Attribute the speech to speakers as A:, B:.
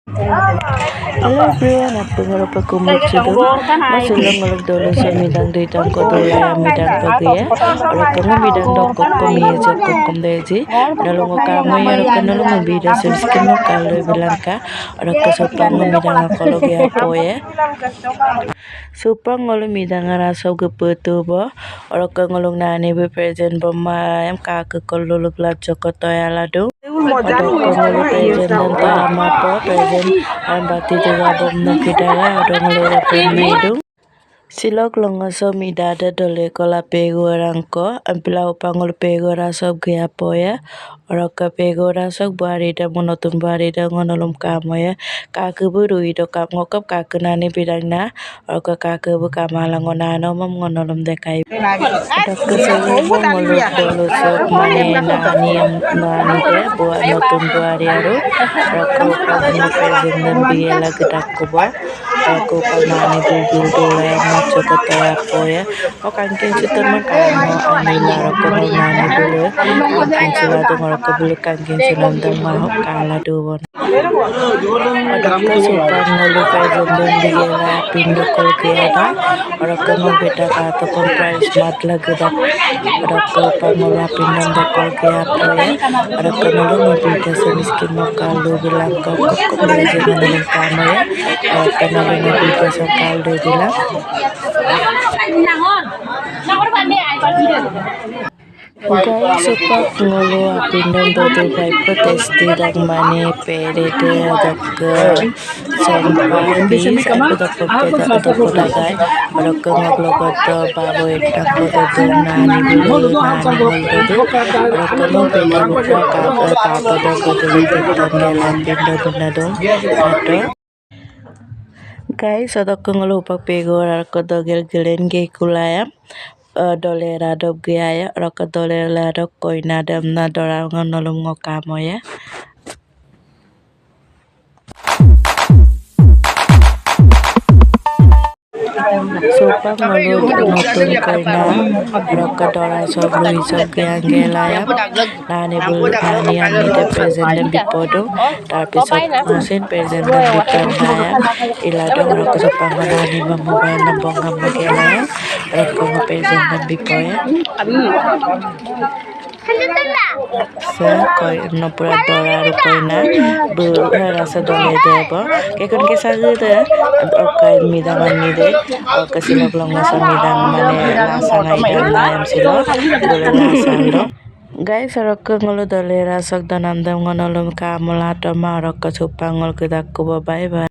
A: Hello everyone, aku ngerupa kumut judo. Masulang ngolok dolo sa midang ditang ko dula midang pagya. Ora kamu midang doko komiya joko komdeji. Nalungo kamoy ora kanalungo bida sa miskin mo kalo bilangka. Ora kasopang midang akolog ya poye. Supang ngolo midang arasaw gepetu bo. Ora ka ngolong nani be present bo mayam kakakolo laglat joko toyalado. Ngolo present dan tama po present ang bati tiga bom nagkidala adong lora pemidung silog longoso midada dole kola pego rangko ampilau pangol pego rasob giapo ya oroka pego rasok buari da monotun buari da ngonolom kamo ya kakeburu ido kap ngokap kakenani bidang na oroka kakebu kamala ngonano mam ngonolom dekai dok keselu ngolo dolo sok mane nani nani de buat notun buari aru oroka pagni present dan biela gedak kuba aku pagmani bugil dole coba tahu ya, kok kangking situ mah kalau anila rokok nani dulu, kangking celatu ngerokok beli kangking celantang mau kalah dulu. Ada kesukaan ngelu present dan digela pindu kolkiada, orang kena beda kata price mat lagi dak, orang kepangola pindah dekol kiapa ya, orang kena lu beda semiskin mau kalau bilang kok beli jangan kamu ya, orang kena lu beda sekal dia bilang. Guys, supak ngolo apindon todo kay protesti dag mani pere de adak sampai bis aku dapat ada kodagay para ko ngaglogot babo itak ko do nani bulu nani do para ko no pinda buka kaga tapa do ko dulu tangelan pinda tunadong ato. Guys, ada kengelupak pego rako dogel gelen ge kulayam dolera dog gaya rako dolera dog koina dam na dorang nolong ngokamo ya. Supang ngolok notun koina roko dora sob lui sob gayang gelaya nani bulu nani ani de present dan bipodo tapi mesin present dan bipandaya iladong roko supang nani memobile nambong ngam gelaya roko present dan bipoya koi no pura dora rukoina bu rasa dole debo kekon kesagu tu okai midangan mide kesina belum nasa midang mane rasa ngaidang ayam silo dole rasa do guys roko ngolo dole rasok danandam ngonolom kamula to ma roko supangol kedak ko bye bye.